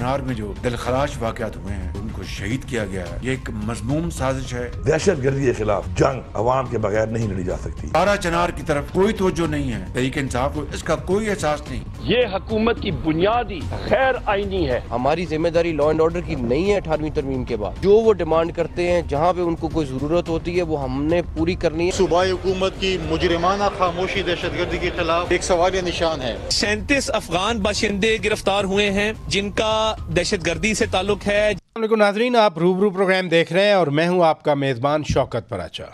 چنار میں جو دلخراش واقعات ہوئے ہیں، ان کو شہید کیا گیا ہے، یہ ایک مذموم سازش ہے۔ دہشت گردی کے خلاف جنگ عوام کے بغیر نہیں لڑی جا سکتی۔ بارہ چنار کی طرف کوئی توجہ نہیں ہے، تحریک انصاف کو اس کا کوئی احساس نہیں۔ یہ حکومت کی بنیادی غیر آئینی ہے۔ ہماری ذمہ داری لا اینڈ آرڈر کی نہیں ہے 18ویں ترمیم کے بعد۔ جو وہ ڈیمانڈ کرتے ہیں، جہاں پہ ان کو کوئی ضرورت ہوتی ہے، وہ ہم نے پوری کرنی ہے۔ صوبائی حکومت کی مجرمانہ خاموشی دہشت گردی کے خلاف ایک سوالیہ نشان ہے۔ 37 افغان باشندے گرفتار ہوئے ہیں جن کا دہشت گردی سے تعلق ہے۔ السلام علیکم ناظرین، آپ روبرو پروگرام دیکھ رہے ہیں اور میں ہوں آپ کا میزبان شوکت پراچا۔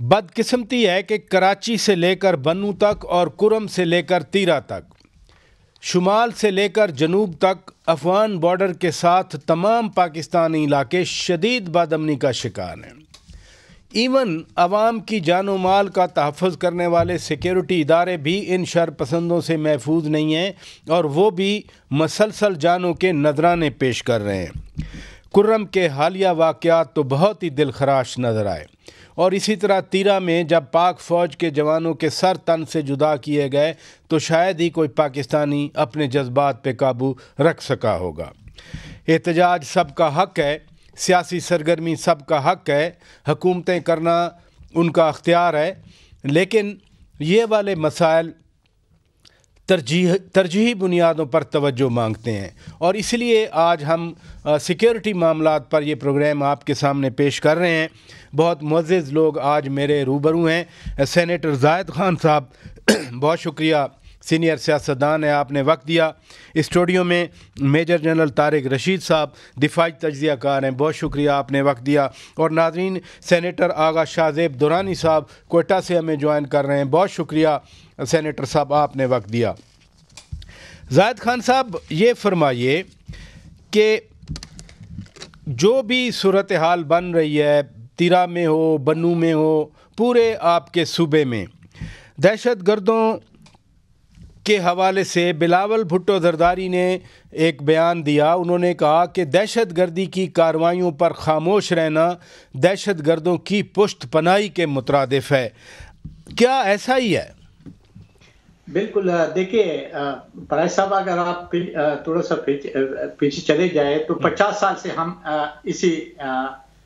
بدقسمتی ہے کہ کراچی سے لے کر بنو تک اور کرم سے لے کر تیرا تک، شمال سے لے کر جنوب تک افغان بارڈر کے ساتھ تمام پاکستانی علاقے شدید بد امنی کا شکار ہیں۔ ایون عوام کی جان و مال کا تحفظ کرنے والے سیکیورٹی ادارے بھی ان شر پسندوں سے محفوظ نہیں ہیں، اور وہ بھی مسلسل جانوں کے نذرانے پیش کر رہے ہیں۔ کرم کے حالیہ واقعات تو بہت ہی دل خراش نظر آئے، اور اسی طرح تیرا میں جب پاک فوج کے جوانوں کے سر تن سے جدا کیے گئے تو شاید ہی کوئی پاکستانی اپنے جذبات پہ قابو رکھ سکا ہوگا۔ احتجاج سب کا حق ہے، سیاسی سرگرمی سب کا حق ہے، حکومتیں کرنا ان کا اختیار ہے، لیکن یہ والے مسائل ترجیحی بنیادوں پر توجہ مانگتے ہیں، اور اس لیے آج ہم سیکیورٹی معاملات پر یہ پروگرام آپ کے سامنے پیش کر رہے ہیں۔ بہت معزز لوگ آج میرے روبرو ہیں۔ سینیٹر زاہد خان صاحب، بہت شکریہ، سینئر سیاستدان ہیں، آپ نے وقت دیا۔ اسٹوڈیو میں میجر جنرل طارق رشید صاحب، دفاعی تجزیہ کار ہیں، بہت شکریہ، آپ نے وقت دیا۔ اور ناظرین، سینیٹر آغا شاہ زیب دورانی صاحب کوئٹہ سے ہمیں جوائن کر رہے ہیں، بہت شکریہ سینیٹر صاحب، آپ نے وقت دیا۔ زاہد خان صاحب، یہ فرمائیے کہ جو بھی صورتحال بن رہی ہے، تیرا میں ہو، بنو میں ہو، پورے آپ کے صوبے میں، دہشت گردوں کے حوالے سے بلاول بھٹو زرداری نے ایک بیان دیا۔ انہوں نے کہا کہ دہشت گردی کی کارروائیوں پر خاموش رہنا دہشت گردوں کی پشت پناہی کے مترادف ہے۔ کیا ایسا ہی ہے؟ بالکل، دیکھیے پراج صاحب، اگر آپ تھوڑا سا پیچھے چلے جائے تو 50 سال سے ہم اسی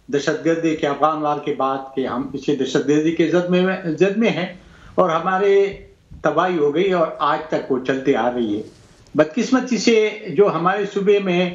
دہشت گردی کے افغان وار کے بعد کہ ہم اسی دہشت گردی کے زد میں ہیں، اور ہمارے تباہی ہو گئی اور آج تک وہ چلتے آ رہی ہے۔ بدقسمتی سے جو ہمارے صوبے میں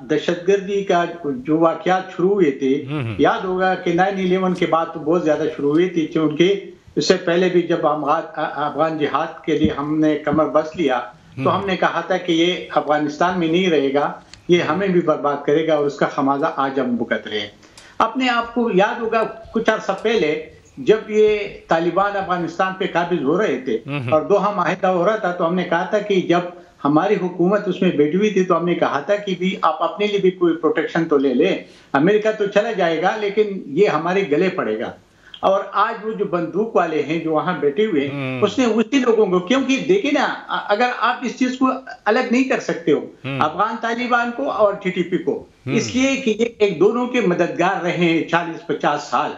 دہشت گردی کا جو واقعات شروع ہوئے تھے، یاد ہوگا کہ 9/11 کے بعد تو بہت زیادہ شروع ہوئی تھی، کیونکہ اس سے پہلے بھی جب افغان جہاد کے لیے ہم نے کمر بست لیا تو ہم نے کہا تھا کہ یہ افغانستان میں نہیں رہے گا، یہ ہمیں بھی برباد کرے گا، اور اس کا خمیازہ آج ہم بھگت رہے ہیں۔ اپنے آپ کو یاد ہوگا کچھ عرصہ پہلے جب یہ طالبان افغانستان پہ قابض ہو رہے تھے اور 2 معاہدہ ہو رہا تھا، تو ہم نے کہا تھا کہ جب ہماری حکومت اس میں بیٹھی ہوئی تھی تو ہم نے کہا تھا کہ بھی آپ اپنے لیے بھی کوئی پروٹیکشن تو لے لیں، امریکہ تو چلا جائے گا لیکن یہ ہمارے گلے پڑے گا۔ اور آج وہ جو بندوق والے ہیں جو وہاں بیٹھے ہوئے ہیں، اس نے اسی لوگوں کو، کیونکہ دیکھیں نا، اگر آپ اس چیز کو الگ نہیں کر سکتے ہو افغان طالبان کو اور TTP کو، اس لیے کہ یہ ایک دونوں کے مددگار رہے ہیں 40-50 سال۔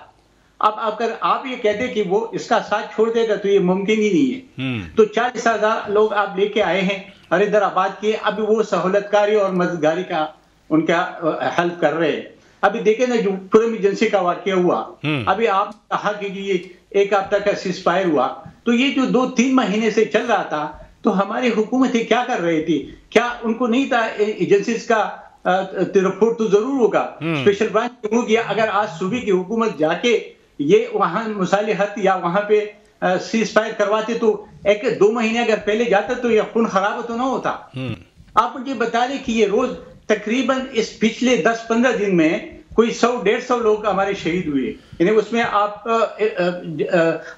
اب اگر آپ یہ کہتے کہ وہ اس کا ساتھ چھوڑ دے گا تو یہ ممکن ہی نہیں ہے۔ تو 40,000 لوگ آپ لے کے آئے ہیں اور ادھر آباد کیے، ابھی وہ سہولت کاری اور مددگاری کا ان کا ہیلپ کر رہے ہیں۔ ابھی دیکھیں نا جو پورم ایجنسی کا واقعہ ہوا، ابھی آپ کہا کہ یہ 1 ہفتہ کا سیز فائر ہوا، تو یہ جو 2-3 مہینے سے چل رہا تھا تو ہماری حکومتیں کیا کر رہی تھی؟ کیا ان کو نہیں تھا ایجنسیز کا رپورٹ تو ضرور ہوگا، اسپیشل برانچ ہو گیا؟ اگر آج صوبے کی حکومت جا کے یہ وہاں مصالحت یا وہاں پہ سیز فائر کرواتے تو 1-2 مہینے اگر پہلے جاتا تو یہ خون خراب تو نہ ہوتا۔ آپ مجھے بتا دیں کہ یہ روز تقریباً اس پچھلے 10-15 دن میں کوئی 100-150 لوگ ہمارے شہید ہوئے، یعنی اس میں آپ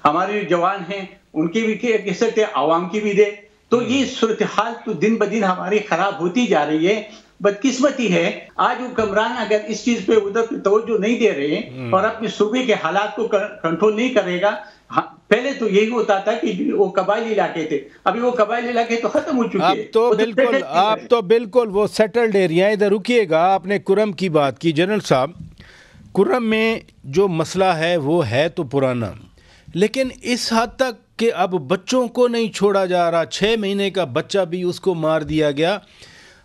ہمارے جوان ہیں ان کی بھی کہہ سکتے، عوام کی بھی دے۔ تو یہ صورتحال تو دن بدن ہماری خراب ہوتی جا رہی ہے۔ بدقسمتی ہے آج حکمران اگر اس چیز پہ ادھر توجہ نہیں دے رہے ہیں اور اپنے صوبے کے حالات کو کنٹرول نہیں کرے گا۔ پہلے تو یہی ہوتا تھا کہ وہ قبائلی علاقے تھے، ابھی وہ قبائلی علاقے تو ختم ہو چکے ہیں۔ آپ تو بالکل وہ سیٹلڈ ایریا، ادھر رکیے گا۔ آپ نے کرم کی بات کی جنرل صاحب، کرم میں جو مسئلہ ہے وہ ہے تو پرانا، لیکن اس حد تک کہ اب بچوں کو نہیں چھوڑا جا رہا، 6 مہینے کا بچہ بھی اس کو مار دیا گیا۔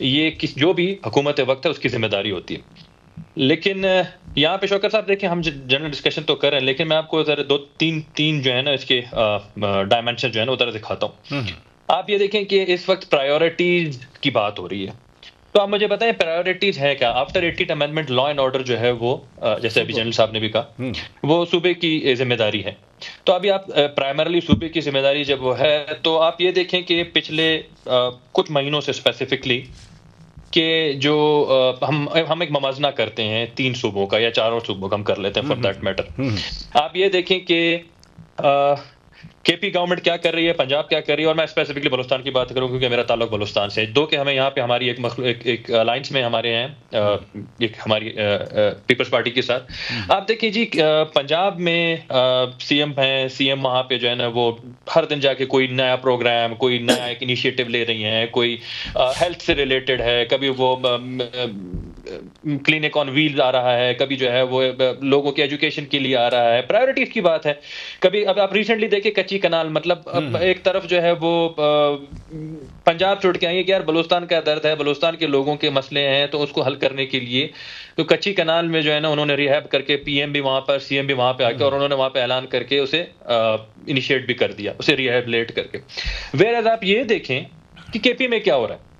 یہ جو بھی حکومت وقت ہے اس کی ذمہ داری ہوتی ہے. لیکن یہاں پہ شوکر صاحب دیکھیں ہم جنرل ڈسکشن تو کر رہے ہیں لیکن میں آپ کو ذرا تین جو ہے نا اس کے ڈائمینشن جو ہے نا وہ ذرا دکھاتا ہوں. آپ یہ دیکھیں کہ اس وقت پرائیورٹیز کی بات ہو رہی ہے تو آپ مجھے بتائیں پرائیورٹیز ہے کیا. After 80th amendment law and order جو ہے وہ جیسے ابھی جنرل صاحب نے بھی کہا وہ صوبے کی ذمہ داری ہے. تو ابھی آپ پرائمرلی صوبے کی ذمہ داری جب وہ ہے تو آپ یہ دیکھیں کہ پچھلے کچھ مہینوں سے اسپیسیفکلی کہ جو ہم ایک موازنہ کرتے ہیں 3 صوبوں کا یا 4 صوبوں کا ہم کر لیتے ہیں فار دیٹ میٹر. آپ یہ دیکھیں کہ کے پی گورنمنٹ کیا کر رہی ہے, پنجاب کیا کر رہی ہے, اور میں اسپیسیفکلی بلوچستان کی بات کروں کیونکہ میرا تعلق بلوچستان سے. دو کہ ہمیں یہاں پہ ہماری ایک الائنس میں ہمارے ہیں ایک ہماری پیپلز پارٹی کے ساتھ. آپ دیکھیں جی پنجاب میں سی ایم ہیں, سی ایم وہاں پہ جو ہے نا وہ ہر دن جا کے کوئی نیا پروگرام کوئی نیا ایک انیشیٹو لے رہی ہیں, کوئی ہیلتھ سے ریلیٹڈ ہے, کبھی وہ کلینک آن ویل آ رہا ہے, کبھی جو ہے وہ لوگوں کے ایجوکیشن کے لیے آ رہا ہے. پرائیورٹیز کی بات ہے. کبھی اب آپ ریسنٹلی دیکھیں کچی کنال, مطلب ایک طرف جو ہے وہ پنجاب چھوڑ کے آئیں گے کہ یار بلوچستان کا درد ہے, بلوچستان کے لوگوں کے مسئلے ہیں تو اس کو حل کرنے کے لیے تو کچی کنال میں جو ہے نا انہوں نے ریہیب کر کے پی ایم بھی وہاں پر سی ایم بھی وہاں پہ آ کے اور انہوں نے وہاں پہ اعلان کر کے اسے انیشیٹ بھی کر دیا, اسے ریہیبلیٹ کر کے. ویئر آپ یہ دیکھیں کہ کے پی میں کیا ہو رہا ہے.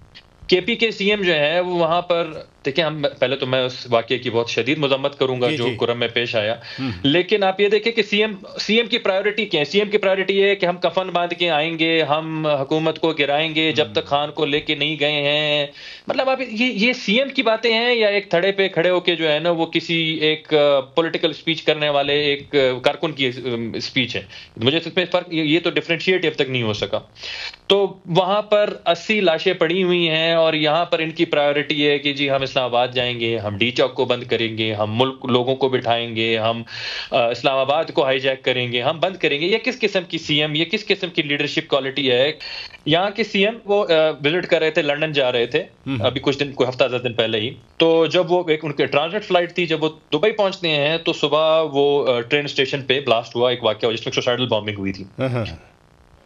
کے پی کے سی ایم جو ہے وہ وہاں پر دیکھیں, ہم پہلے تو میں اس واقعے کی بہت شدید مذمت کروں گا جو کرم میں پیش آیا, لیکن آپ یہ دیکھیں کہ سی ایم کی پرائیورٹی کیا ہے. سی ایم کی پرائیورٹی یہ ہے کہ ہم کفن باندھ کے آئیں گے, ہم حکومت کو گرائیں گے جب تک خان کو لے کے نہیں گئے ہیں. مطلب آپ یہ سی ایم کی باتیں ہیں یا ایک تھڑے پہ کھڑے ہو کے جو ہے نا وہ کسی ایک پولیٹیکل اسپیچ کرنے والے ایک کارکن کی اسپیچ ہے. مجھے اس میں فرق یہ تو ڈفرینشیٹ اب تک نہیں ہو سکا. تو وہاں پر 80 لاشیں پڑی ہوئی ہیں اور یہاں پر ان کی پرائیورٹی ہے کہ جی ہم اسلام آباد جائیں گے, ہم ڈی چوک کو بند کریں گے, ہم ملک لوگوں کو بٹھائیں گے, ہم اسلام آباد کو ہائی جیک کریں گے, ہم بند کریں گے. یہ کس قسم کی سی ایم, یہ کس قسم کی لیڈرشپ کوالٹی ہے. یہاں کے سی ایم وہ وزٹ کر رہے تھے, لنڈن جا رہے تھے ابھی کچھ دن, کوئی ہفتہ 10 دن پہلے ہی. تو جب وہ ایک ان کے ٹرانزٹ فلائٹ تھی, جب وہ دبئی پہنچتے ہیں تو صبح وہ ٹرین اسٹیشن پہ بلاسٹ ہوا, ایک واقعہ جس میں سوسائڈل بامبنگ ہوئی تھی.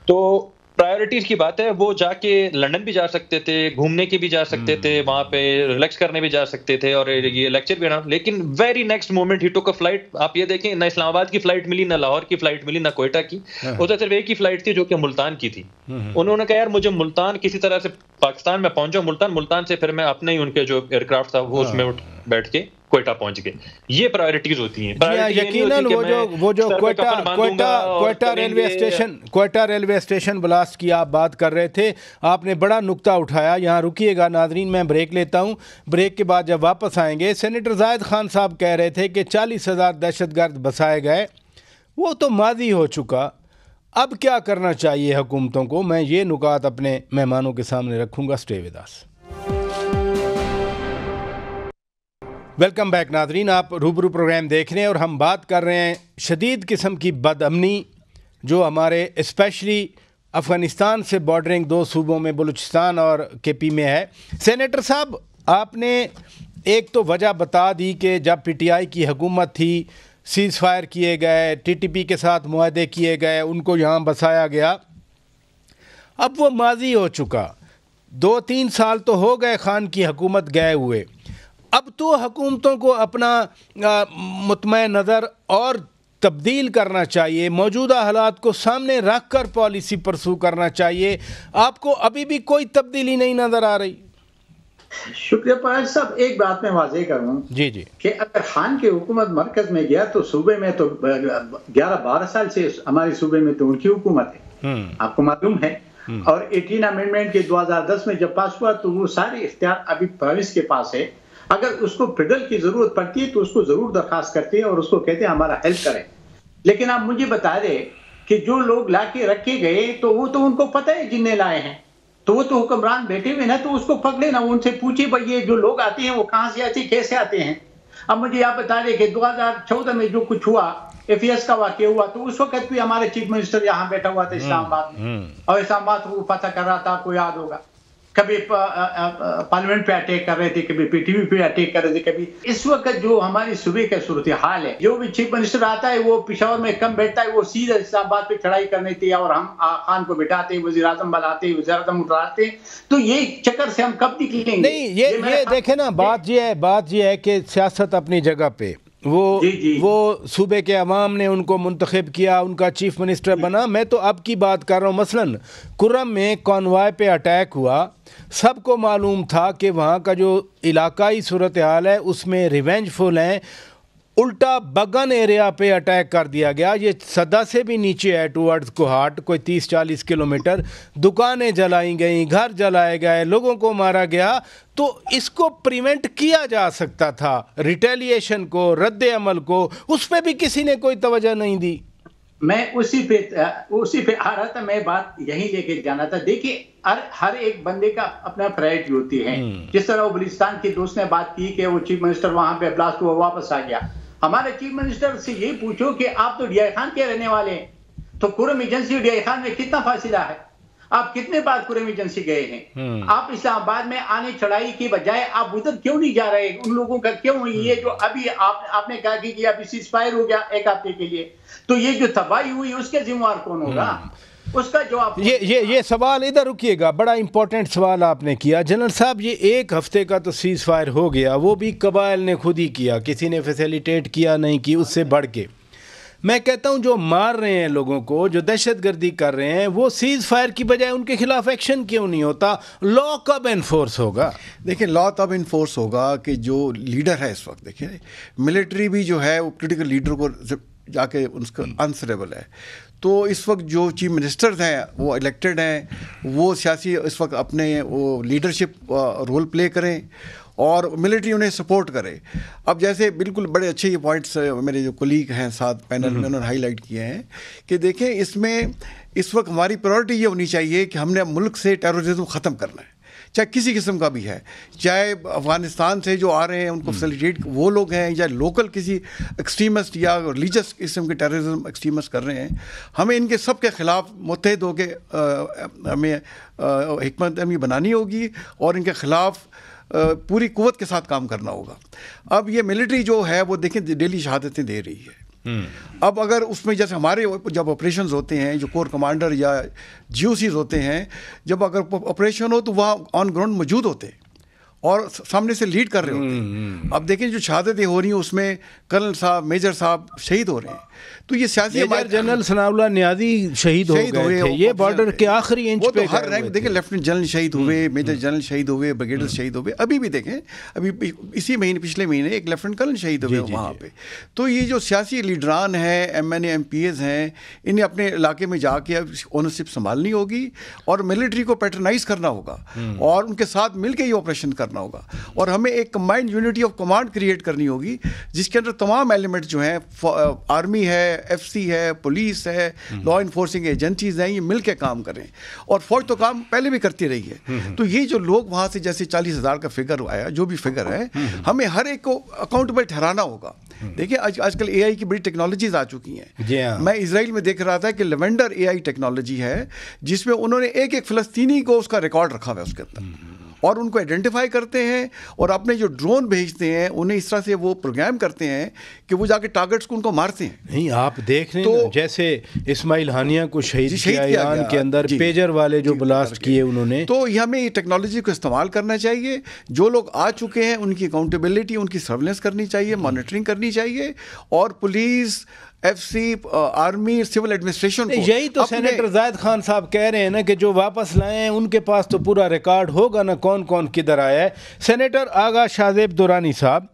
تو پرائیورٹیز کی بات ہے, وہ جا کے لنڈن بھی جا سکتے تھے, گھومنے کے بھی جا سکتے تھے, وہاں پہ ریلیکس کرنے بھی جا سکتے تھے اور یہ لیکچر بھی نا, لیکن ویری نیکسٹ مومنٹ ہی ٹوک اے فلائٹ. آپ یہ دیکھیں نہ اسلام آباد کی فلائٹ ملی, نہ لاہور کی فلائٹ ملی, نہ کوئٹہ کی. ادھر صرف ایک ہی فلائٹ تھی جو کہ ملتان کی تھی. انہوں نے کہا یار مجھے ملتان کسی طرح سے پاکستان میں پہنچا, ملتان سے پھر میں اپنے ہی ان کے جو ایئر کرافٹ تھا وہ اس میں بیٹھ کے کوئٹہ پہنچ گئے. یہ پرائیورٹیز ہوتی ہیں. یقیناً وہ جو کوئٹہ ریلوے اسٹیشن بلاسٹ کی آپ بات کر رہے تھے, آپ نے بڑا نقطہ اٹھایا. یہاں رکیے گا ناظرین, میں بریک لیتا ہوں. بریک کے بعد جب واپس آئیں گے, سینیٹر زاہد خان صاحب کہہ رہے تھے کہ 40,000 دہشت گرد بسائے گئے, وہ تو ماضی ہو چکا. اب کیا کرنا چاہیے حکومتوں کو؟ میں یہ نکات اپنے مہمانوں کے سامنے رکھوں گا. Stay with us. Welcome back ناظرین, آپ روبرو پروگرام دیکھ رہے ہیں اور ہم بات کر رہے ہیں شدید قسم کی بد امنی جو ہمارے اسپیشلی افغانستان سے بارڈرنگ 2 صوبوں میں بلوچستان اور کے پی میں ہے. سینیٹر صاحب, آپ نے ایک تو وجہ بتا دی کہ جب پی ٹی آئی کی حکومت تھی سیز فائر کیے گئے, ٹی ٹی پی کے ساتھ معاہدے کیے گئے, ان کو یہاں بسایا گیا. اب وہ ماضی ہو چکا, 2-3 سال تو ہو گئے خان کی حکومت گئے ہوئے. اب تو حکومتوں کو اپنا مطمع نظر اور تبدیل کرنا چاہیے, موجودہ حالات کو سامنے رکھ کر پالیسی پرسو کرنا چاہیے. آپ کو ابھی بھی کوئی تبدیلی نہیں نظر آ رہی؟ شکریہ پراج صاحب. ایک بات میں واضح کروں جی کہ اگر خان کی حکومت مرکز میں گیا تو صوبے میں تو 11-12 سال سے ہمارے صوبے میں تو ان کی حکومت ہے, آپ کو معلوم ہے. اور 18 امینڈمنٹ کے 2010 میں جب پاس ہوا تو وہ سارے اختیار ابھی پروونس کے پاس ہے. اگر اس کو فیڈرل کی ضرورت پڑتی ہے تو اس کو ضرور درخواست کرتے ہیں اور اس کو کہتے ہیں ہمارا ہیلپ کریں. لیکن آپ مجھے بتا دیں کہ جو لوگ لا کے رکھے گئے تو وہ تو ان کو پتہ ہے جن نے لائے ہیں, تو وہ تو حکمران بیٹھے ہوئے نا, تو اس کو پکڑے نا, ان سے پوچھے بھائی یہ جو لوگ آتے ہیں وہ کہاں سے آتے ہیں, کیسے آتے ہیں. اب مجھے آپ بتا دیں کہ 2014 میں جو کچھ ہوا, ایف ایس کا واقعہ ہوا, تو اس وقت بھی ہمارے چیف منسٹر یہاں بیٹھا ہوا تھا اسلام آباد میں, اور اسلام آباد کو پتہ کر رہا تھا, آپ کو یاد ہوگا. کبھی پارلیمنٹ پہ اٹیک کر رہے تھے, کبھی پی ٹی وی پہ اٹیک کر رہے تھے, کبھی. اس وقت جو ہماری صوبے کا صورتحال ہے, جو بھی چیف منسٹر آتا ہے وہ پشاور میں کم بیٹھتا ہے, وہ سیدھا اسلام آباد پہ چڑھائی کرنی تھی, اور ہم خان کو بٹھاتے, وزیر اعظم بلاتے, وزیر اعظم اٹھاتے. تو یہ چکر سے ہم کب نکلیں گے؟ نہیں, یہ دیکھیں نا, بات یہ ہے کہ سیاست اپنی جگہ پہ, وہ صوبے کے عوام نے ان کو منتخب کیا, ان کا چیف منسٹر بنا. میں تو اب کی بات کر رہا ہوں. مثلاً کرم میں کانوائے پہ اٹیک ہوا, سب کو معلوم تھا کہ وہاں کا جو علاقائی صورتحال ہے اس میں ریونج فل ہیں. الٹا بگن ایریا پہ اٹیک کر دیا گیا, یہ صدا سے بھی نیچے ہے ٹورڈز کوہاٹ, کوئی 30-40 کلومیٹر. دکانیں جلائی گئیں, گھر جلائے گئے, لوگوں کو مارا گیا. تو اس کو پریونٹ کیا جا سکتا تھا, ریٹیلیشن کو, رد عمل کو, اس پہ بھی کسی نے کوئی توجہ نہیں دی. میں اسی پہ آ رہا تھا, میں بات یہی لے کے جانا تھا. دیکھیے ہر ایک بندے کا اپنا پرائرٹی ہوتی ہے. جس طرح وہ بلوچستان کے دوست نے بات کی کہ وہ چیف منسٹر وہاں پہ بلاسٹ ہوا, واپس آ گیا. ہمارے چیف منسٹر سے یہی پوچھو کہ آپ تو ڈی آئی خان کے رہنے والے ہیں, تو کرم ایجنسی اور ڈی آئی خان میں کتنا فاصلہ ہے؟ آپ کتنے بار کرم ایجنسی گئے ہیں؟ آپ اسلام آباد میں آنے چڑھائی کی بجائے آپ ادھر کیوں نہیں جا رہے؟ ان لوگوں کا کیوں یہ جو ابھی آپ نے کہا کہ ابھی سیز فائر ہو گیا 1 ہفتے کے لیے, تو یہ جو تباہی ہوئی اس کے ذمہ دار کون ہوگا؟ اس کا جواب یہ سوال ادھر رکیے گا, بڑا امپورٹنٹ سوال آپ نے کیا جنرل صاحب. یہ 1 ہفتے کا تو سیز فائر ہو گیا, وہ بھی قبائل نے خود ہی کیا, کسی نے فیسیلیٹیٹ کیا نہیں کی, اس سے بڑھ کے. میں کہتا ہوں جو مار رہے ہیں لوگوں کو, جو دہشت گردی کر رہے ہیں, وہ سیز فائر کی بجائے ان کے خلاف ایکشن کیوں نہیں ہوتا؟ لا کب انفورس ہوگا؟ دیکھیں لا تب انفورس ہوگا کہ جو لیڈر ہے اس وقت, دیکھیں ملٹری بھی جو ہے وہ پولیٹیکل لیڈر کو جا کے ان کا آنسریبل ہے. تو اس وقت جو چیف منسٹرز ہیں وہ الیکٹڈ ہیں, وہ سیاسی اس وقت اپنے وہ لیڈرشپ رول پلے کریں اور ملٹری انہیں سپورٹ کرے. اب جیسے بالکل بڑے اچھے یہ پوائنٹس میرے جو کلیگ ہیں ساتھ پینل میں انہوں نے ہائی لائٹ کیے ہیں کہ دیکھیں اس میں اس وقت ہماری پرائرٹی یہ ہونی چاہیے کہ ہم نے ملک سے ٹیررزم ختم کرنا ہے, چاہے کسی قسم کا بھی ہے, چاہے افغانستان سے جو آ رہے ہیں ان کو فیسیلیٹیٹ وہ لوگ ہیں, یا لوکل کسی ایکسٹریمسٹ یا ریلیجس قسم کے ٹیررزم ایکسٹریمسٹ کر رہے ہیں. ہمیں ان کے سب کے خلاف متحد ہو کے ہمیں حکمت عملی بنانی ہوگی اور ان کے خلاف پوری قوت کے ساتھ کام کرنا ہوگا. اب یہ ملٹری جو ہے وہ دیکھیں ڈیلی شہادتیں دے رہی ہے. اب اگر اس میں جیسے ہمارے جب آپریشنز ہوتے ہیں, جو کور کمانڈر یا جی او سیز ہوتے ہیں, جب اگر آپریشن ہو تو وہاں آن گراؤنڈ موجود ہوتے ہیں اور سامنے سے لیڈ کر رہے ہوتے ہیں. اب دیکھیں جو شہادتیں ہو رہی ہیں اس میں کرنل صاحب, میجر صاحب شہید ہو رہے ہیں. تو یہ سیاسی جنرل ثناء اللہ نیازی شہید ہو گئے تھے, یہ بارڈر کے آخری انچ پہ ہر رینک دیکھیں, لیفٹنٹ جنرل شہید ہوئے, میجر جنرل شہید ہوئے, بریگیڈر شہید ہوئے. ابھی بھی دیکھیں, ابھی اسی مہینے پچھلے مہینے ایک لیفٹنٹ کرنل شہید ہوئے وہاں پہ. تو یہ جو سیاسی لیڈران ہیں, M N A M P As ہیں, انہیں اپنے علاقے میں جا کے اونرشپ سنبھالنی ہوگی اور ملٹری کو پیٹرنائز کرنا ہوگا اور ان کے ساتھ مل کے یہ آپریشن کرنا ہوگا. اور ہمیں ایک combined unity of command create کرنی ہوگی جس کے اندر تمام ایلیمنٹ جو ہیں, آرمی ہے, ایف سی ہے, پولیس ہے, لا انفورسنگ ایجنسیز ہیں, یہ مل کے کام کریں. اور فوج تو کام پہلے بھی کرتی رہی ہے. تو یہ جو لوگ وہاں سے جیسے 40,000 کا فگر آیا, جو بھی فگر ہے, ہمیں ہر ایک کو اکاؤنٹیبل ٹھہرانا ہوگا. دیکھیں آج کل اے آئی کی بڑی ٹیکنالوجیز آ چکی ہیں. میں اسرائیل میں دیکھ رہا تھا کہ لیونڈر اے آئی ٹیکنالوجی ہے جس میں انہوں نے ایک فلسطینی کو اس کا ریکارڈ رکھا ہوا ہے اس کے اندر, اور ان کو آئیڈینٹیفائی کرتے ہیں اور اپنے جو ڈرون بھیجتے ہیں انہیں اس طرح سے وہ پروگرام کرتے ہیں کہ وہ جا کے ٹارگٹس کو ان کو مارتے ہیں. نہیں آپ دیکھ رہے ہیں جیسے اسماعیل ہانیہ کو شہید کیا ایران کے اندر, پیجر والے جو بلاسٹ کیے انہوں نے. تو ہمیں یہ ٹیکنالوجی کو استعمال کرنا چاہیے. جو لوگ آ چکے ہیں ان کی اکاؤنٹیبلٹی, ان کی سرویلنس کرنی چاہیے, مانیٹرنگ کرنی چاہیے, اور police, F C, army, civil administration. یہی تو سینیٹر زاہد خان صاحب کہہ رہے ہیں نا کہ جو واپس لائے ہیں ان کے پاس تو پورا ریکارڈ ہوگا نا کون کون کدھر آیا ہے. سینیٹر آغا شاہزیب دورانی صاحب,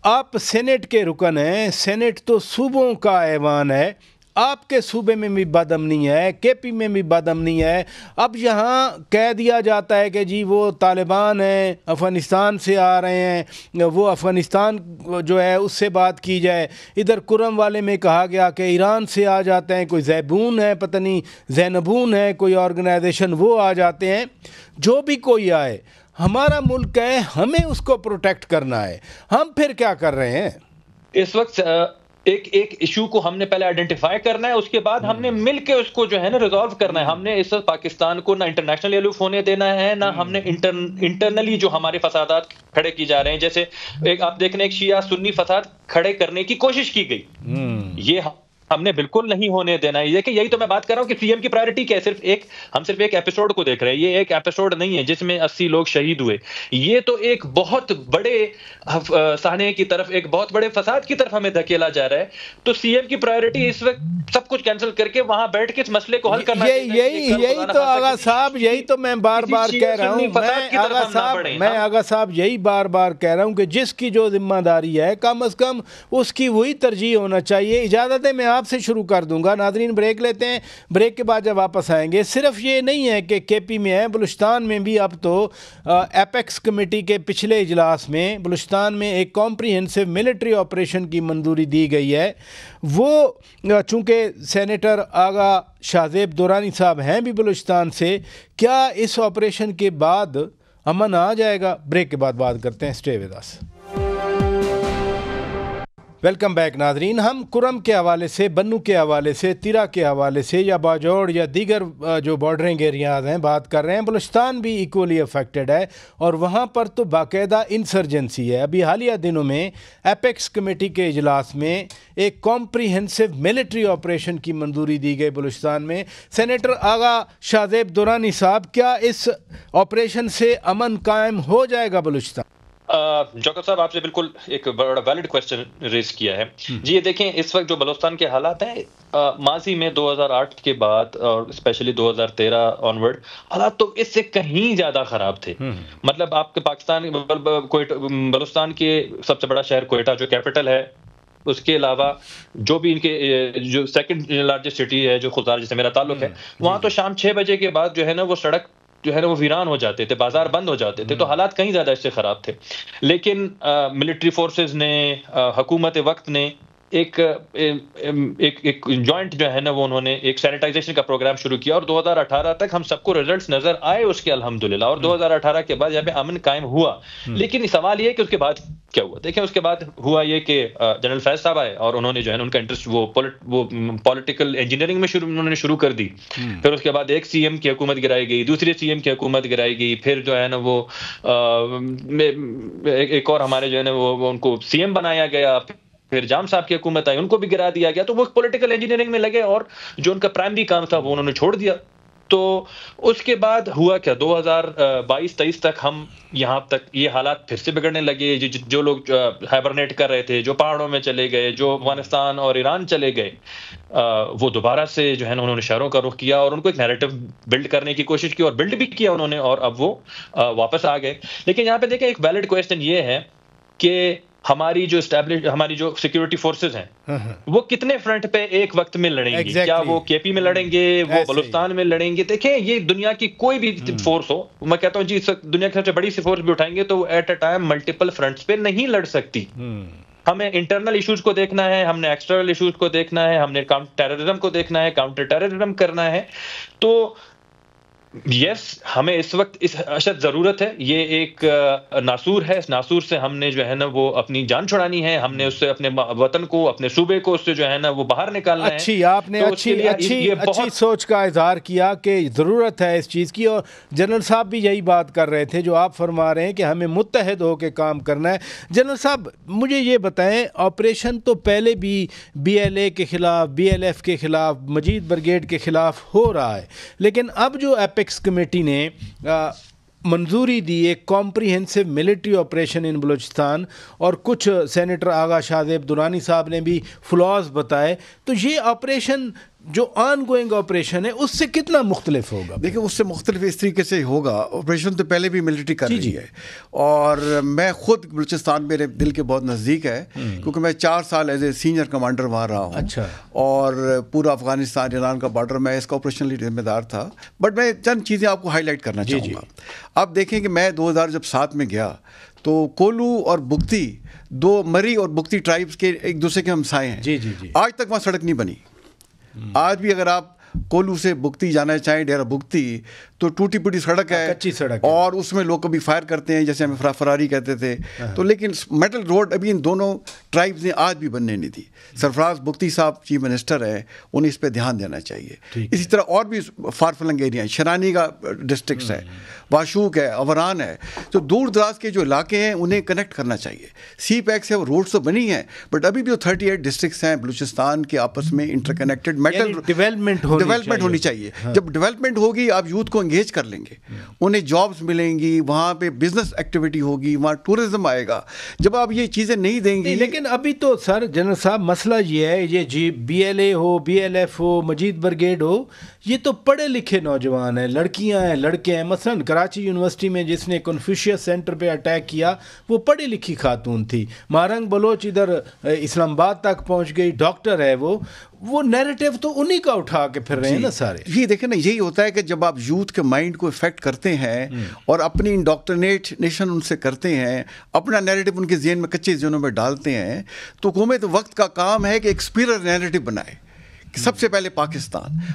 آپ سینٹ کے رکن ہیں, سینٹ تو صوبوں کا ایوان ہے, آپ کے صوبے میں بھی بد امنی ہے, کے پی میں بھی بد امنی ہے. اب یہاں کہہ دیا جاتا ہے کہ جی وہ طالبان ہیں, افغانستان سے آ رہے ہیں, وہ افغانستان جو ہے اس سے بات کی جائے. ادھر کرم والے میں کہا گیا کہ ایران سے آ جاتے ہیں, کوئی زیبون ہے, پتہ نہیں زینبون ہے کوئی آرگنائزیشن, وہ آ جاتے ہیں. جو بھی کوئی آئے, ہمارا ملک ہے, ہمیں اس کو پروٹیکٹ کرنا ہے. ہم پھر کیا کر رہے ہیں اس وقت؟ ایک ایشو کو ہم نے پہلے آئیڈینٹیفائی کرنا ہے, اس کے بعد ہم نے مل کے اس کو جو ہے نا ریزالو کرنا ہے. ہم نے اس وقت پاکستان کو نہ انٹرنیشنل ایلوف ہونے دینا ہے, نہ ہم نے انٹرنلی جو ہمارے فسادات کھڑے کی جا رہے ہیں, جیسے ایک آپ دیکھ رہے ہیں ایک شیعہ سنی فساد کھڑے کرنے کی کوشش کی گئی, یہ ہم نے بالکل نہیں ہونے دینا ہے. یہ کہ یہی تو میں بات کر رہا ہوں کہ سی ایم کی پرائرٹی کیا ہے, ہم صرف ایک ایپیسوڈ کو دیکھ رہے ہیں. یہ ایک ایپیسوڈ نہیں ہے جس میں 80 لوگ شہید ہوئے, یہ تو ایک بہت بڑے سانحے کی طرف, ایک بہت بڑے فساد کی طرف ہمیں دھکیلا جا رہا ہے. تو سی ایم کی پرائرٹی اس وقت سب کچھ کینسل کر کے وہاں بیٹھ کے اس مسئلے کو حل کرنا ہے. یہی تو آغا صاحب, یہی تو میں بار بار کہہ رہا ہوں, میں آغا صاحب یہی بار بار کہہ رہا ہوں کہ جس کی جو ذمہ داری ہے کم از کم اس کی وہی ترجیح ہونا چاہیے. اجازت ہے میں آپ سے شروع کر دوں گا. ناظرین بریک لیتے ہیں, بریک کے بعد جب واپس آئیں گے, صرف یہ نہیں ہے کہ کے پی میں ہے, بلوچستان میں بھی اب تو ایپیکس کمیٹی کے پچھلے اجلاس میں بلوچستان میں ایک کمپریہنسو ملٹری آپریشن کی منظوری دی گئی ہے. وہ چونکہ سینیٹر آغا شاہزیب دورانی صاحب ہیں بھی بلوچستان سے, کیا اس آپریشن کے بعد امن آ جائے گا؟ بریک کے بعد بات کرتے ہیں. Stay with us. Welcome back ناظرین. ہم کرم کے حوالے سے, بنو کے حوالے سے, تیرا کے حوالے سے یا باجوڑ یا دیگر جو بارڈرنگ ایریاز ہیں بات کر رہے ہیں. بلوچستان بھی ایکولی افیکٹڈ ہے اور وہاں پر تو باقاعدہ انسرجنسی ہے. ابھی حالیہ دنوں میں ایپیکس کمیٹی کے اجلاس میں ایک کمپریہنسو ملٹری آپریشن کی منظوری دی گئی بلوچستان میں. سینیٹر آغا شاہزیب دورانی صاحب, کیا اس آپریشن سے امن قائم ہو جائے گا بلوچستان؟ جوکر صاحب آپ نے بالکل ایک بڑا ویلڈ کوشچن ریز کیا ہے. جی یہ دیکھیں اس وقت جو بلوچستان کے حالات ہیں, ماضی میں 2008 کے بعد اور اسپیشلی 2013 آنورڈ حالات تو اس سے کہیں زیادہ خراب تھے. مطلب آپ کے پاکستان بلوچستان کے سب سے بڑا شہر کوئٹہ جو کیپٹل ہے, اس کے علاوہ جو بھی ان کے جو سیکنڈ لارجسٹ سٹی ہے جو خزار جس سے میرا تعلق ہے, وہاں تو شام 6 بجے کے بعد جو ہے نا وہ سڑک جو ہے نا وہ ویران ہو جاتے تھے, بازار بند ہو جاتے تھے. تو حالات کہیں زیادہ اس سے خراب تھے. لیکن ملٹری فورسز نے, حکومت وقت نے ایک جوائنٹ جو ہے نا وہ انہوں نے ایک سینیٹائزیشن کا پروگرام شروع کیا, اور 2018 تک ہم سب کو ریزلٹس نظر آئے اس کے الحمدللہ, اور 2018 کے بعد یہاں پہ امن قائم ہوا. لیکن سوال یہ ہے کہ اس کے بعد کیا ہوا. دیکھیں اس کے بعد ہوا یہ کہ جنرل فیض صاحب آئے اور انہوں نے جو ہے نا ان کا انٹرسٹ وہ پولیٹیکل انجینئرنگ میں انہوں نے شروع کر دی. پھر اس کے بعد ایک سی ایم کی حکومت گرائی گئی, دوسرے سی ایم کی حکومت گرائی گئی, پھر جو ہے نا وہ ایک اور ہمارے جو ہے نا وہ ان کو سی ایم بنایا گیا, پھر جام صاحب کی حکومت آئی ان کو بھی گرا دیا گیا. تو وہ پولیٹیکل انجینئرنگ میں لگے اور جو ان کا پرائمری کام تھا وہ انہوں نے چھوڑ دیا. تو اس کے بعد ہوا کیا, 2022-23 تک ہم یہاں تک یہ حالات پھر سے بگڑنے لگے. جو لوگ ہائبرنیٹ کر رہے تھے, جو پہاڑوں میں چلے گئے, جو افغانستان اور ایران چلے گئے, وہ دوبارہ سے جو ہے نا انہوں نے شہروں کا رخ کیا اور ان کو ایک نیریٹو بلڈ کرنے کی کوشش کی, اور بلڈ بھی کیا انہوں نے, اور اب وہ واپس آ گئے. لیکن یہاں پہ دیکھیں ایک ویلڈ کویسچن یہ ہے کہ ہماری جو سیکیورٹی فورسز ہیں وہ کتنے فرنٹ پہ ایک وقت میں لڑیں گے. کیا وہ کے پی میں لڑیں گے, وہ بلوچستان میں لڑیں گے؟ دیکھیں یہ دنیا کی کوئی بھی فورس ہو, میں کہتا ہوں جی دنیا کی سب سے بڑی سی فورس بھی اٹھائیں گے تو at a time multiple fronts پہ نہیں لڑ سکتی. ہمیں انٹرنل ایشوز کو دیکھنا ہے, ہم نے ایکسٹرنل ایشوز کو دیکھنا ہے, ہم نے ٹیررزم کو دیکھنا ہے, کاؤنٹر ٹیررزم کرنا ہے. تو یس ہمیں اس وقت اس اشد ضرورت ہے. یہ ایک ناسور ہے, اس ناسور سے ہم نے جو ہے نا وہ اپنی جان چھڑانی ہے, ہم نے اس سے اپنے وطن کو, اپنے صوبے کو اس سے جو ہے نا وہ باہر نکالنا ہے. آپ نے اچھی سوچ کا اظہار کیا کہ ضرورت ہے اس چیز کی, اور جنرل صاحب بھی یہی بات کر رہے تھے جو آپ فرما رہے ہیں کہ ہمیں متحد ہو کے کام کرنا ہے. جنرل صاحب مجھے یہ بتائیں, آپریشن تو پہلے بھی بی ایل اے کے خلاف, بی ایل ایف کے خلاف, مجید بریگیڈ کے خلاف ہو رہا ہے, لیکن اب جو ایپیکس کمیٹی نے منظوری دی ایک comprehensive military operation in Balochistan, اور کچھ سینیٹر آغا شاہزیب دورانی صاحب نے بھی فلاز بتائے, تو یہ آپریشن جو آن گوئنگ آپریشن ہے اس سے کتنا مختلف ہوگا؟ دیکھیں اس سے مختلف اس طریقے سے ہوگا. آپریشن تو پہلے بھی ملٹری کر رہی ہے, اور میں خود بلوچستان میرے دل کے بہت نزدیک ہے, کیونکہ میں 4 سال ایز اے سینئر کمانڈر وہاں رہا ہوں. اچھا. اور پورا افغانستان ایران کا بارڈر میں اس کا آپریشنلی ذمہ دار تھا. بٹ میں چند چیزیں آپ کو ہائی لائٹ کرنا چاہوں گا. آپ دیکھیں کہ میں 2007 میں گیا تو کولو اور بگتی, 2 مری اور بگتی ٹرائبس کے ایک دوسرے کے ہمسائے ہیں. جی جی جی. آج تک وہاں سڑک نہیں بنی. آج بھی اگر آپ کولو سے بگتی جانا چاہیں ڈیرا بگتی تو ٹوٹی پوٹی سڑک ہے, کچی سڑک, اور اس میں لوگ کبھی فائر کرتے ہیں جیسے ہمیں فراری کہتے تھے. تو لیکن میٹل روڈ ابھی ان دونوں ٹرائبز نے آج بھی بننے نہیں دی. سرفراز بگتی صاحب چیف منسٹر ہیں, انہیں اس پہ دھیان دینا چاہیے. اسی طرح اور بھی فار فلنگ ایریا ہیں, شرانی کا ڈسٹرکٹس ہے, واشوک ہے, اوران ہے. تو دور دراز کے جو علاقے ہیں انہیں کنیکٹ کرنا چاہیے. سی پیک سے روڈ تو بنی ہیں بٹ ابھی بھی 38 ڈسٹرکٹس ہیں بلوچستان کے آپس میں انٹر کنیکٹڈ. میٹل ڈیولپمنٹ ہونی چاہیے. جب ڈیولپمنٹ ہوگی آپ یوتھ کو انگیج کر لیں گے, انہیں جابس ملیں گی, وہاں پہ بزنس ایکٹیویٹی ہوگی, وہاں ٹورزم آئے گا. جب آپ یہ چیزیں نہیں دیں گی. لیکن ابھی تو سر جنرل صاحب مسئلہ یہ ہے, یہ BLA ہو, BLF ہو, مجید بریگیڈ ہو, یہ تو پڑھے لکھے نوجوان ہیں, لڑکیاں ہیں, لڑکے ہیں. مثلا کراچی یونیورسٹی میں جس نے کنفیوشیس سینٹر پہ اٹیک کیا وہ پڑھی لکھی خاتون تھی. مارنگ بلوچ ادھر اسلام آباد تک پہنچ گئی, ڈاکٹر ہے وہ نیریٹیو تو انہی کا اٹھا کے پھر رہے ہیں نا سارے. یہ دیکھیں نا, یہی ہوتا ہے کہ جب آپ یوتھ کے مائنڈ کو افیکٹ کرتے ہیں اور اپنی انڈوکٹرینیشن ان سے کرتے ہیں, اپنا نیریٹیو ان کے ذہن میں, کچے ذہنوں میں ڈالتے ہیں, تو حکومت وقت کا کام ہے کہ ایک سپیریئر نیریٹیو بنائے. سب سے پہلے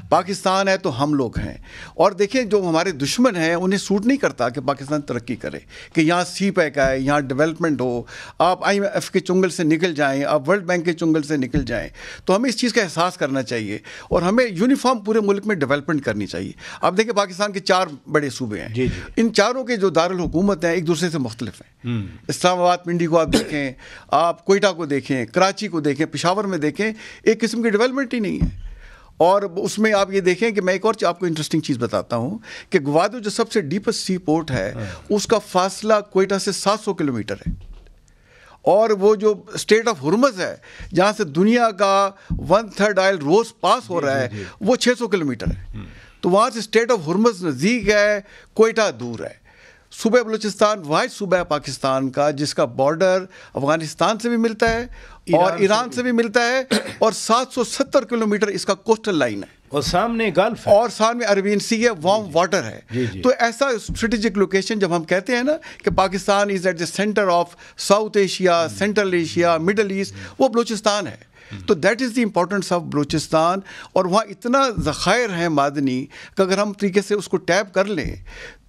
پاکستان ہے تو ہم لوگ ہیں. اور دیکھیں جو ہمارے دشمن ہیں انہیں سوٹ نہیں کرتا کہ پاکستان ترقی کرے, کہ یہاں سی پیک آئے, یہاں ڈیولپمنٹ ہو, آپ IMF کے چنگل سے نکل جائیں, آپ ورلڈ بینک کے چنگل سے نکل جائیں. تو ہمیں اس چیز کا احساس کرنا چاہیے اور ہمیں یونیفارم پورے ملک میں ڈیولپمنٹ کرنی چاہیے. آپ دیکھیں پاکستان کے 4 بڑے صوبے ہیں, ان چاروں کے جو دارالحکومت ہیں ایک دوسرے سے مختلف ہیں. اسلام آباد پنڈی کو آپ دیکھیں, آپ کوئٹہ کو دیکھیں, کراچی کو دیکھیں, پشاور میں دیکھیں, ایک قسم کی ڈیولپمنٹ ہی نہیں ہے. اور اس میں آپ یہ دیکھیں کہ میں ایک اور آپ کو انٹرسٹنگ چیز بتاتا ہوں کہ گوادو جو سب سے ڈیپسٹ سی پورٹ ہے اس کا فاصلہ کوئٹہ سے 700 کلومیٹر ہے. اور وہ جو اسٹیٹ آف ہرمز ہے جہاں سے دنیا کا 1/3 آئل روز پاس ہو رہا ہے وہ 600 کلومیٹر ہے. تو وہاں سے اسٹیٹ آف ہرمز نزدیک ہے, کوئٹہ دور ہے. صوبہ بلوچستان واحد صوبہ ہے پاکستان کا جس کا بارڈر افغانستان سے بھی ملتا ہے اور ایران سے بھی ملتا ہے, اور 770 کلومیٹر اس کا کوسٹل لائن ہے, اور سامنے گلف ہے, اور سامنے عربین سی ہے, وارم واٹر ہے. تو ایسا اسٹریٹجک لوکیشن جب ہم کہتے ہیں نا کہ Pakistan is at the center of South Asia, Central Asia, Middle East, وہ بلوچستان ہے. تو that is the importance of Balochistan. اور وہاں اتنا ذخائر ہیں معدنی کہ اگر ہم طریقے سے اس کو ٹیپ کر لیں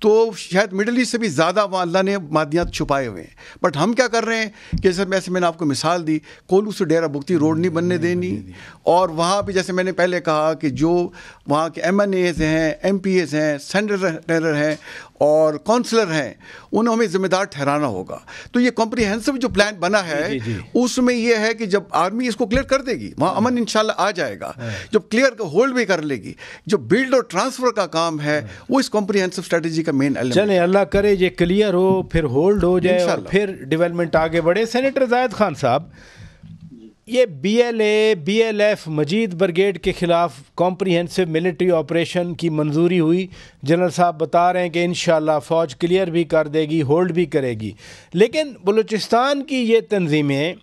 تو شاید مڈل ایسٹ سے بھی زیادہ وہاں اللہ نے معدنیات چھپائے ہوئے ہیں. بٹ ہم کیا کر رہے ہیں کہ جیسے میں نے آپ کو مثال دی, کولو سے ڈیرا بگتی روڈ نہیں بننے دینی, اور وہاں پہ جیسے میں نے پہلے کہا کہ جو وہاں کے MNAs ہیں, MPAs ہیں, سینیٹر ہیں اور کونسلر ہیں, انہیں ہمیں ذمہ دار ٹھہرانا ہوگا. تو یہ کمپریہنسو جو پلان بنا ہے اس میں یہ ہے کہ جب آرمی اس کو کلیئر کر دے گی وہاں امن انشاءاللہ آ جائے گا. جب کلیئر ہولڈ بھی کر لے گی, جو بلڈ اور ٹرانسفر کا کام ہے وہ اس کمپریہنسو اسٹریٹجی کا مین ایلیمنٹ. چلیں اللہ کرے یہ کلیئر ہو, پھر ہولڈ ہو جائے اور پھر ڈیولپمنٹ آگے بڑھے. سینیٹر زاہد خان صاحب, یہ BLA BLF مجید بریگیڈ کے خلاف کمپریہنسو ملٹری آپریشن کی منظوری ہوئی. جنرل صاحب بتا رہے ہیں کہ انشاءاللہ فوج کلیئر بھی کر دے گی, ہولڈ بھی کرے گی. لیکن بلوچستان کی یہ تنظیمیں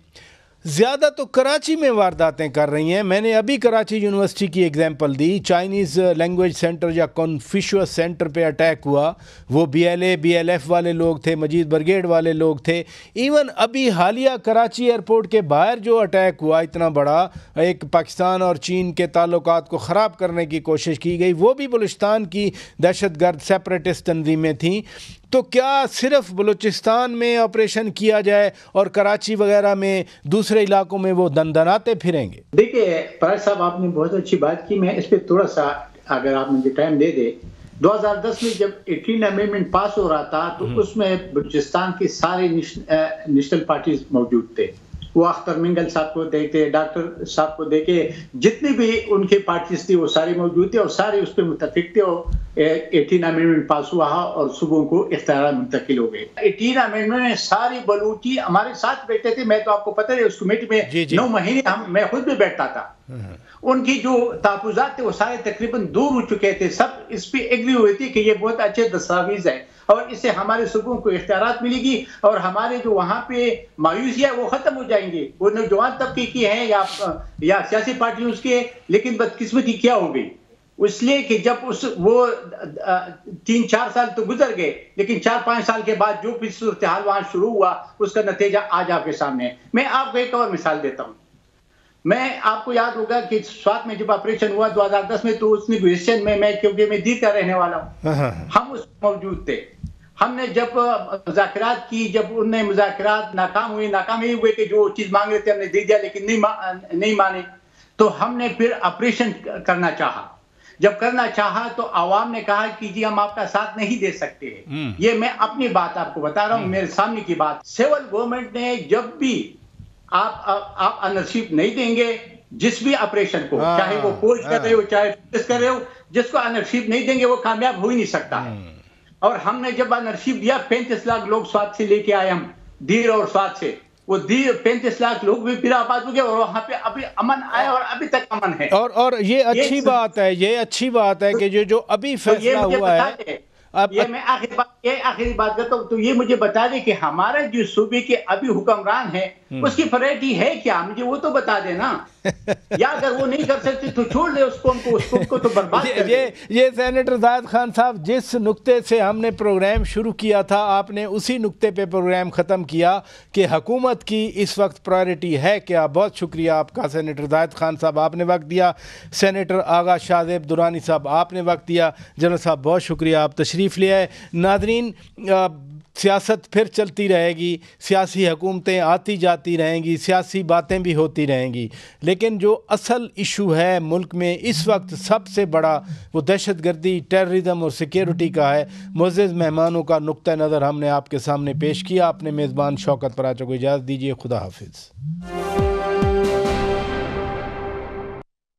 زیادہ تو کراچی میں وارداتیں کر رہی ہیں. میں نے ابھی کراچی یونیورسٹی کی ایگزامپل دی, چائنیز لینگویج سینٹر یا کنفیوشیس سینٹر پہ اٹیک ہوا, وہ BLA BLF والے لوگ تھے, مجید بریگیڈ والے لوگ تھے. ایون ابھی حالیہ کراچی ایئرپورٹ کے باہر جو اٹیک ہوا اتنا بڑا, ایک پاکستان اور چین کے تعلقات کو خراب کرنے کی کوشش کی گئی, وہ بھی بلوچستان کی دہشت گرد سیپریٹسٹ تنظیمیں تھیں. تو کیا صرف بلوچستان میں آپریشن کیا جائے اور کراچی وغیرہ میں دوسرے علاقوں میں وہ دندناتے پھریں گے؟ دیکھیے پراج صاحب, آپ نے بہت اچھی بات کی. میں اس پہ تھوڑا سا اگر آپ مجھے ٹائم دے دے, 2010 میں جب 18 امینڈمنٹ پاس ہو رہا تھا تو اس میں بلوچستان کی سارے نیشنل پارٹیز موجود تھے. وہ اختر منگل صاحب کو دیکھتے, ڈاکٹر صاحب کو دیکھے, جتنی بھی ان کی پارٹیز تھی وہ ساری موجود تھے اور سارے اس پہ متفق تھے. 18 امینڈمنٹ پاس ہوا اور صوبوں کو اختیارات منتقل ہو گئے. 18 امینڈمنٹ میں ساری بلوچی ہمارے ساتھ بیٹھتے تھے. میں تو آپ کو پتہ ہے اس کمیٹی میں 9 مہینے میں خود بھی بیٹھتا تھا. ان کی جو تحفظات تھے وہ سارے تقریباً دور ہو چکے تھے. سب اس پہ ایگری ہوئے تھے کہ یہ بہت اچھے دستاویز ہے اور اس سے ہمارے صوبوں کو اختیارات ملے گی اور ہمارے جو وہاں پہ مایوسی ہے وہ ختم ہو جائیں گے. وہ نوجوان طبقے کی ہیں یا سیاسی پارٹیوں کے, لیکن بدقسمتی کیا ہو گئی اس لیے کہ جب وہ 3-4 سال تو گزر گئے, لیکن 4-5 سال کے بعد جو بھی صورتحال وہاں شروع ہوا اس کا نتیجہ آج آپ کے سامنے ہے. میں آپ کو ایک اور مثال دیتا ہوں. میں آپ کو یاد ہوگا کہ سوات میں جب آپریشن ہوا 2010 میں، تو اس نیگوشیشن میں کیونکہ میں دیر کا رہنے والا ہوں، ہم اس میں موجود تھے. ہم نے جب مذاکرات کی، جب ان نے مذاکرات ناکام ہی ہوئے کہ جو چیز مانگ رہے تھے ہم نے دے دیا لیکن نہیں مانے، تو ہم نے پھر آپریشن کرنا چاہا. جب کرنا چاہا تو عوام نے کہا کہ جی ہم آپ کا ساتھ نہیں دے سکتے ہیں. یہ میں اپنی بات آپ کو بتا رہا ہوں، میرے سامنے کی بات. سول گورنمنٹ نے جب بھی آپ انرشپ نہیں دیں گے جس بھی آپریشن کو، چاہے وہ فوج کر رہے ہو چاہے پولیس کر رہے ہو، جس کو انرشپ نہیں دیں گے وہ کامیاب ہو ہی نہیں سکتا ہے. اور ہم نے جب انرشپ دیا 35 لاکھ لوگ سوات سے لے کے آئے، ہم دیر اور سوات سے، وہ 35 لاکھ لوگ بھی پھر آباد ہو گئے اور وہاں پہ ابھی امن آیا اور ابھی تک امن ہے. اور یہ اچھی بات ہے کہ جو ابھی فیصلہ ہوا ہے. یہ میں آخری بات کرتا ہوں، تو یہ مجھے بتا دے کہ ہمارا جو صوبے کے ابھی حکمران ہے اس کی پرائرٹی ہے کیا، مجھے وہ تو بتا دے نا. یا اگر وہ نہیں کر سکتے تو چھوڑ دے اس قوم کو تو برباد کر دے. یہ سینیٹر زاہد خان صاحب، جس نقطے سے ہم نے پروگرام شروع کیا تھا آپ نے اسی نقطے پہ پروگرام ختم کیا کہ حکومت کی اس وقت پرائرٹی ہے کیا. بہت شکریہ آپ کا سینیٹر زاہد خان صاحب، آپ نے وقت دیا. سینیٹر آغا شاہ زیب درانی صاحب آپ نے وقت دیا. جنرل صاحب بہت شکریہ، آپ تشریف لے آئے. ناظرین، سیاست پھر چلتی رہے گی، سیاسی حکومتیں آتی جاتی رہیں گی، سیاسی باتیں بھی ہوتی رہیں گی، لیکن جو اصل ایشو ہے ملک میں اس وقت سب سے بڑا وہ دہشت گردی، ٹیررزم اور سیکیورٹی کا ہے. معزز مہمانوں کا نقطہ نظر ہم نے آپ کے سامنے پیش کیا. اپنے میزبان شوکت پراچا کو اجازت دیجیے. خدا حافظ.